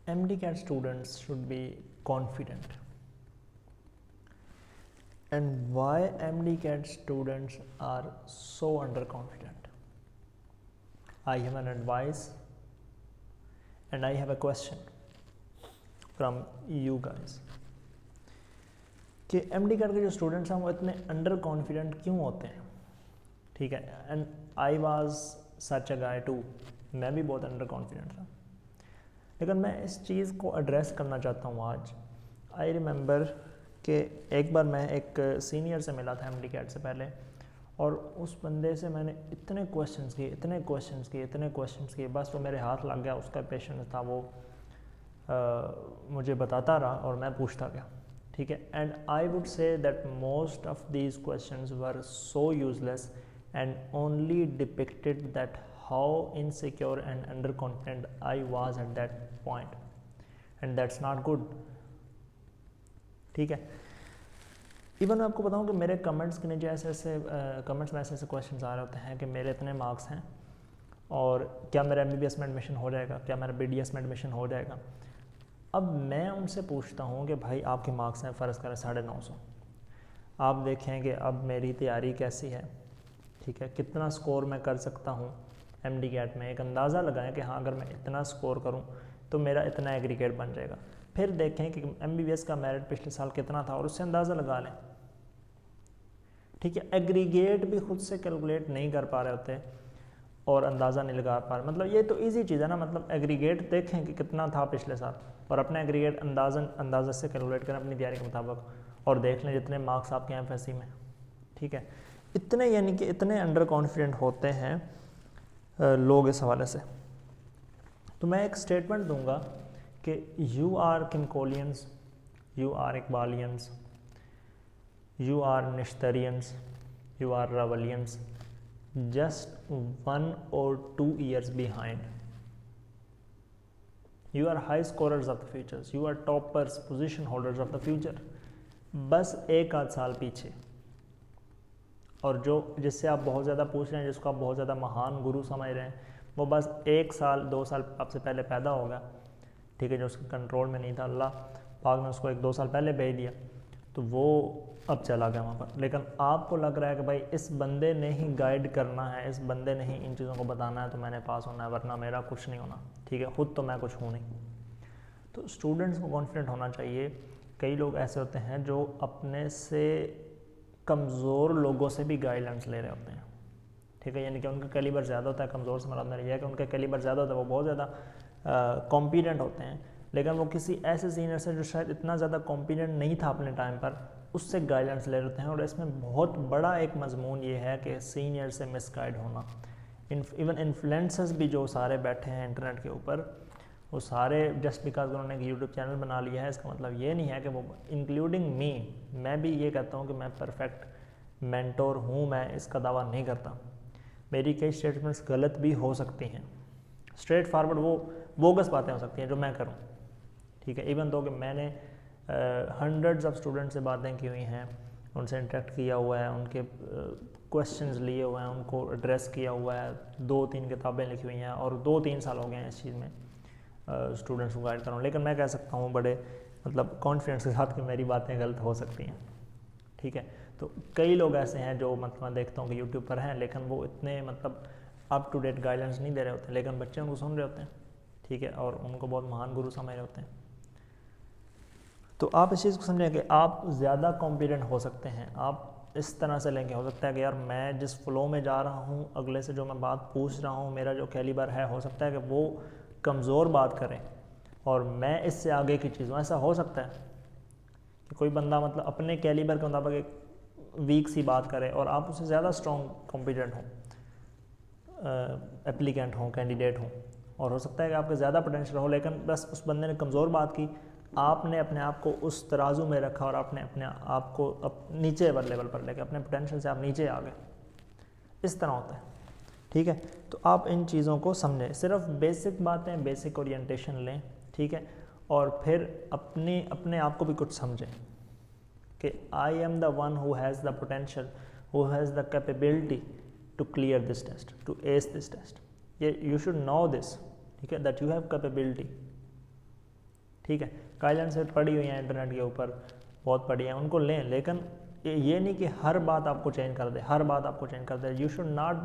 MD-CAT students should be confident. And why MD-CAT students are so underconfident? I have an advice and I have a question from you guys कि MD-CAT के जो students हैं वो इतने under confident क्यों होते हैं. ठीक है, and I was such a guy too, मैं भी बहुत अंडर कॉन्फिडेंट था, लेकिन मैं इस चीज़ को एड्रेस करना चाहता हूँ आज. आई रिमेंबर कि एक बार मैं एक सीनियर से मिला था MD-CAT से पहले, और उस बंदे से मैंने इतने क्वेश्चंस किए, बस वो मेरे हाथ लग गया. उसका पेशेंस था, वो मुझे बताता रहा और मैं पूछता गया. ठीक है, and I would say that most of these questions were so useless and only depicted that how insecure and under confident I was at that point, and that's not good. ठीक है, इवन मैं आपको बताऊं कि मेरे comments के नीचे ऐसे कमेंट्स में ऐसे क्वेश्चंस आ रहे होते हैं कि मेरे इतने मार्क्स हैं और क्या मेरा MBBS में एडमिशन हो जाएगा, क्या मेरा BDS में एडमिशन हो जाएगा. अब मैं उनसे पूछता हूँ कि भाई आपके मार्क्स हैं फ़र्ज़ करें 950, आप देखें कि अब मेरी तैयारी कैसी है. ठीक है, कितना स्कोर मैं कर सकता हूँ MD-CAT में, एक अंदाज़ा लगाएं कि हाँ अगर मैं इतना स्कोर करूँ तो मेरा इतना एग्रीगेट बन जाएगा. फिर देखें कि MBBS का मेरिट पिछले साल कितना था और उससे अंदाज़ा लगा लें. ठीक है, एग्रीगेट भी खुद से कैलकुलेट नहीं कर पा रहे होते और अंदाज़ा नहीं लगा पा रहे. मतलब ये तो इजी चीज़ है ना, मतलब एग्रीगेट देखें कि कितना था पिछले साल और अपना एग्रीगेट अंदाज़े से कैलकुलेट करें अपनी तैयारी के मुताबिक और देख लें जितने मार्क्स आपके हैं FSC में. ठीक है, इतने यानी कि इतने अंडर कॉन्फिडेंट होते हैं लोग इस हवाले से. तो मैं एक स्टेटमेंट दूंगा कि you are Kemcolians, you are Iqbalians, you are Nishtarians, you are Rawalians, just 1 or 2 years behind. You are high scorers of the futures, you are toppers, position holders of the future. बस एक आध साल पीछे. और जो जिससे आप बहुत ज़्यादा पूछ रहे हैं, जिसको आप बहुत ज़्यादा महान गुरु समझ रहे हैं, वो बस 1 साल 2 साल आपसे पहले पैदा होगा. ठीक है, जो उसके कंट्रोल में नहीं था, अल्लाह पाक ने उसको 1-2 साल पहले भेज दिया, तो वो अब चला गया वहाँ पर. लेकिन आपको लग रहा है कि भाई इस बंदे ने ही गाइड करना है, इस बंदे ने ही इन चीज़ों को बताना है तो मैंने पास होना है, वरना मेरा कुछ नहीं होना. ठीक है, खुद तो मैं कुछ हूँ नहीं. तो स्टूडेंट्स को कॉन्फिडेंट होना चाहिए. कई लोग ऐसे होते हैं जो अपने से कमज़ोर लोगों से भी गाइडेंस ले रहे होते हैं. ठीक है, यानी कि उनका कैलिबर ज़्यादा होता है. कमज़ोर से मतलब मेरा यह है कि उनका कैलिबर ज़्यादा होता है, वो बहुत ज़्यादा कॉम्पिटेंट होते हैं, लेकिन वो किसी ऐसे सीनियर से जो शायद इतना ज़्यादा कॉम्पिटेंट नहीं था अपने टाइम पर, उससे गाइडेंस ले लेते हैं. और इसमें बहुत बड़ा एक मजमून ये है कि सीनियर से मिसगाइड होना. इवन इन्फ्लुएंसर्स भी जो सारे बैठे हैं इंटरनेट के ऊपर, वो सारे जस्ट बिकॉज उन्होंने एक यूट्यूब चैनल बना लिया है, इसका मतलब ये नहीं है कि वो, इंक्लूडिंग मी, मैं भी ये कहता हूँ कि मैं परफेक्ट मेंटोर हूँ, मैं इसका दावा नहीं करता. मेरी कई स्टेटमेंट्स गलत भी हो सकती हैं, स्ट्रेट फारवर्ड वो बोगस बातें हो सकती हैं जो मैं करूँ. ठीक है, इवन दो कि मैंने हंड्रेड्स ऑफ स्टूडेंट से बातें की हुई हैं, उनसे इंटरेक्ट किया हुआ है, उनके क्वेश्चंस लिए हुए हैं, उनको एड्रेस किया हुआ है, 2-3 किताबें लिखी हुई हैं और 2-3 साल हो गए हैं इस चीज़ में स्टूडेंट्स को गाइड कर रहा हूँ. लेकिन मैं कह सकता हूँ बड़े मतलब कॉन्फिडेंस के साथ कि मेरी बातें गलत हो सकती हैं. ठीक है, तो कई लोग ऐसे हैं जो मतलब मैं देखता हूँ कि यूट्यूब पर हैं, लेकिन वो इतने मतलब अप टू डेट गाइडेंस नहीं दे रहे होते, लेकिन बच्चे उनको सुन रहे होते हैं. ठीक है, और उनको बहुत महान गुरु समझ रहे होते हैं. तो आप इस चीज़ को समझें कि आप ज़्यादा कॉम्पिटेंट हो सकते हैं. आप इस तरह से लेंगे, हो सकता है कि यार मैं जिस फ्लो में जा रहा हूँ, अगले से जो मैं बात पूछ रहा हूँ, मेरा जो कैलिबर है, हो सकता है कि वो कमज़ोर बात करें और मैं इससे आगे की चीज़ हूँ. ऐसा हो सकता है कि कोई बंदा मतलब अपने कैलिबर के मुताबिक एक वीक सी बात करे और आप उससे ज़्यादा स्ट्रॉन्ग कॉम्पिटेंट हों, एप्लीकेंट हों, कैंडिडेट हों, और हो सकता है कि आपके ज़्यादा पोटेंशियल हो, लेकिन बस उस बंदे ने कमज़ोर बात की, आपने अपने आप को उस तराजू में रखा और आपने अपने आप को नीचे लेवल पर लेके अपने पोटेंशियल से आप नीचे आ गए. इस तरह होता है. ठीक है, तो आप इन चीज़ों को समझें. सिर्फ बेसिक बातें, बेसिक ओरिएंटेशन लें. ठीक है, और फिर अपने आप को भी कुछ समझें कि I am the one who has the potential, who has the capability to clear this test, to ace this test. ये यू शुड नो दिस. ठीक है, दैट यू हैव कैपेबिलिटी. ठीक है, गाइडलाइन से पड़ी हुई हैं इंटरनेट के ऊपर, बहुत पड़ी हैं, उनको लें, लेकिन ये नहीं कि हर बात आपको चेंज कर दे, हर बात आपको चेंज कर दे। You should not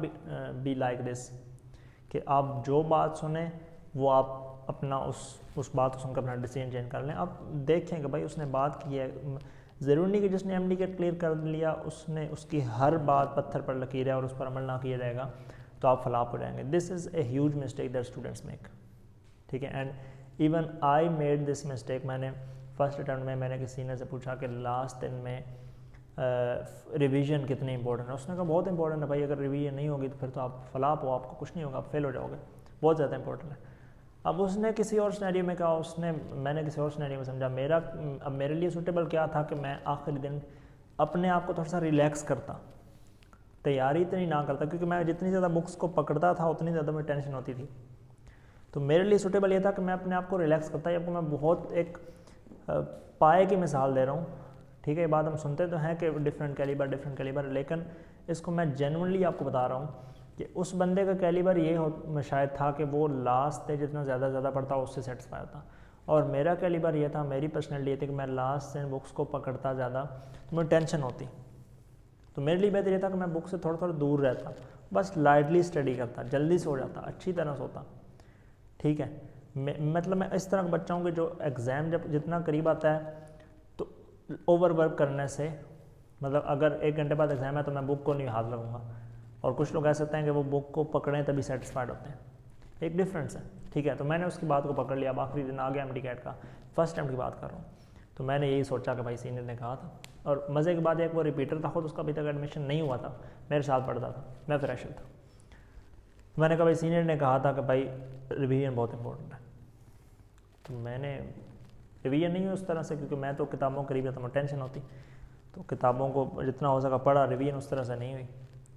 be like this कि आप जो बात सुने वो आप अपना उस बात को सुनकर अपना डिसीजन चेंज कर लें। आप देखें कि भाई उसने बात की है, ज़रूरी नहीं कि जिसने MD क्लियर कर लिया उसने उसकी हर बात पत्थर पर लकीर है और उस पर अमल ना किया जाएगा तो आप फलाप हो जाएंगे। This is a huge mistake that students make, ठीक है। And even I made this mistake. मैंने फर्स्ट अटेम्प्ट में मैंने किसी सीनियर से पूछा कि लास्ट दिन में रिवीजन कितनी इंपॉर्टेंट है। उसने कहा बहुत इंपॉर्टेंट है भाई, अगर रिवीजन नहीं होगी तो फिर तो आप फलाप हो, आपको कुछ नहीं होगा, आप फेल हो जाओगे, बहुत ज़्यादा इंपॉर्टेंट है। अब उसने किसी और सिनेरियो में कहा, मैंने किसी और सिनेरियो में समझा। अब मेरे लिए सूटेबल क्या था कि मैं आखिरी दिन अपने आप को थोड़ा सा रिलैक्स करता, तैयारी इतनी ना करता, क्योंकि मैं जितनी ज़्यादा बुक्स को पकड़ता था उतनी ज़्यादा मुझे टेंशन होती थी। तो मेरे लिए सूटेबल ये था कि मैं अपने आप को रिलैक्स करता। आपको मैं बहुत एक पाए की मिसाल दे रहा हूँ, ठीक है। ये बात हम सुनते तो हैं कि डिफरेंट कैलिबर, लेकिन इसको मैं जेन्युइनली आपको बता रहा हूँ कि उस बंदे का कैलिबर ये शायद था कि वो लास्ट से जितना ज़्यादा पढ़ता उससे सेटिस्फाई होता, और मेरा कैलिबर ये था, मेरी पर्सनैलिटी ये थी कि मैं लास्ट से बुक्स को पकड़ता ज़्यादा तो मुझे टेंशन होती। तो मेरे लिए बेहतर ये था कि मैं बुक से थोड़ा दूर रहता, बस लाइटली स्टडी करता, जल्दी सो जाता, अच्छी तरह सोता, ठीक है। मतलब मैं इस तरह का बच्चा हूँ कि जो एग्ज़ाम जब जितना करीब आता है तो ओवरवर्क करने से, मतलब अगर 1 घंटे बाद एग्ज़ाम है तो मैं बुक को नहीं हाथ लगाऊंगा, और कुछ लोग ऐसे होते हैं कि वो बुक को पकड़ें तभी सेटिस्फाइड होते हैं, एक डिफरेंस है, ठीक है। तो मैंने उसकी बात को पकड़ लिया। अब आखिरी दिन आ गया MD का, फर्स्ट टाइम की बात कर रहा हूँ, तो मैंने यही सोचा कि भाई सीनियर ने कहा था, और मज़े की बात है कि वो रिपीटर था खुद, उसका अभी तक एडमिशन नहीं हुआ था, मेरे साथ पढ़ता था, मैं फ्रेशर था। मैंने कहा भाई सीनियर ने कहा था कि भाई रिवीजन बहुत इंपॉर्टेंट है, तो मैंने रिवीजन नहीं हुई उस तरह से, क्योंकि मैं तो किताबों करीब रहता, मुझे टेंशन होती, तो किताबों को जितना हो सका पढ़ा, रिवीजन उस तरह से नहीं हुई,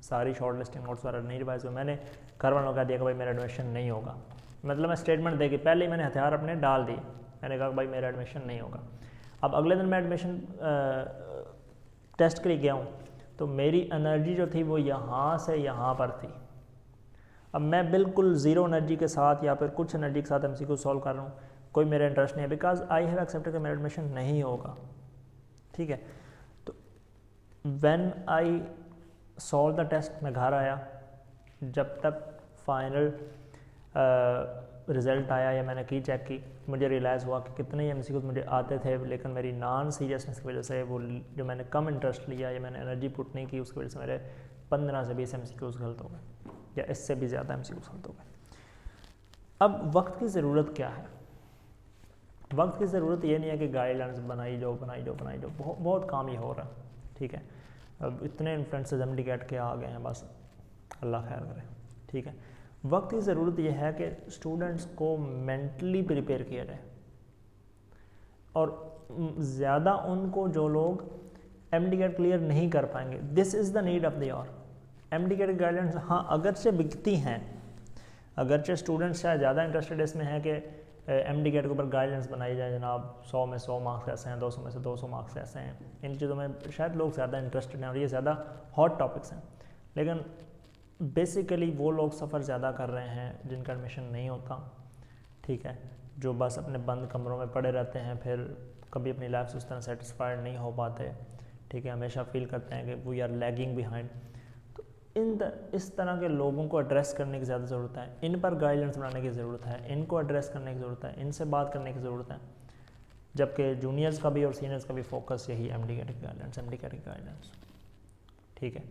सारी शॉर्ट लिस्टिंग नोट्स वगैरह नहीं रिवाइज हुए। मैंने घर वालों को कह दिया कि भाई मेरा एडमिशन नहीं होगा, मतलब मैं स्टेटमेंट दे के पहले ही मैंने हथियार अपने डाल दिए, मैंने कहा भाई मेरा एडमिशन नहीं होगा। अब अगले दिन मैं एडमिशन टेस्ट के लिए गया हूँ, तो मेरी एनर्जी जो थी वो यहाँ से यहाँ पर थी। अब मैं बिल्कुल ज़ीरो एनर्जी के साथ या फिर कुछ एनर्जी के साथ MCQ सॉल्व कर रहा हूँ, कोई मेरा इंटरेस्ट नहीं है, बिकॉज आई हैव एक्सेप्टेड कि मेरा एडमिशन नहीं होगा, ठीक है। तो when I solve the test, मैं घर आया, जब तक फाइनल रिज़ल्ट आया या मैंने की चेक की, मुझे रियलाइज़ हुआ कि कितने MCQ मुझे आते थे, लेकिन मेरी नॉन सीरियसनेस की वजह से, वो जो मैंने कम इंटरेस्ट लिया या मैंने एनर्जी पुट नहीं की, उसकी वजह से मेरे 15 से 20 MCQ गलत हो गए, या इससे भी ज़्यादा MCQ गलत हो गए। अब वक्त की ज़रूरत क्या है? वक्त की ज़रूरत ये नहीं है कि गाइडलाइंस बनाई जाओ, बहुत काम ही हो रहा है, ठीक है। अब इतने इन्फ्लुएंसर्स MD के आ गए हैं, बस अल्लाह खैर करे, ठीक है। वक्त की ज़रूरत यह है कि स्टूडेंट्स को मेंटली प्रिपेयर किया जाए, और ज़्यादा उनको जो लोग MD क्लियर नहीं कर पाएंगे, this is the need of the hour. MD guidelines हाँ अगरचे बिकती हैं, अगरचे स्टूडेंट्स शायद ज़्यादा इंटरेस्टेड इसमें है कि MD के ऊपर गाइडलाइंस बनाई जाए, जनाब 100 में 100 मार्क्स ऐसे हैं, 200 में से 200 मार्क्स ऐसे हैं, इन चीज़ों में शायद लोग ज़्यादा इंटरेस्टेड हैं और ये ज़्यादा हॉट टॉपिक्स हैं। लेकिन बेसिकली वो लोग सफ़र ज़्यादा कर रहे हैं जिनका एडमिशन नहीं होता, ठीक है, जो बस अपने बंद कमरों में पड़े रहते हैं, फिर कभी अपनी लाइफ से उस तरह सेटिस्फाइड नहीं हो पाते, ठीक है, हमेशा फील करते हैं कि वी आर लैगिंग बिहाइंड। तो इस तरह के लोगों को एड्रेस करने की ज़्यादा ज़रूरत है, इन पर गाइडलाइंस बनाने की ज़रूरत है, इनको एड्रेस करने की ज़रूरत है, इनसे बात करने की ज़रूरत है, जबकि जूनियर्स का भी और सीनियर्स का भी फोकस यही MD गाइडलाइंस, ठीक है।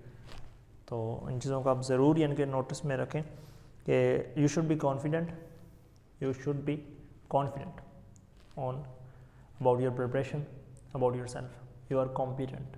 तो इन चीज़ों को आप ज़रूर यानी कि नोटिस में रखें कि you should be confident on about your preparation, about your self, you are competent.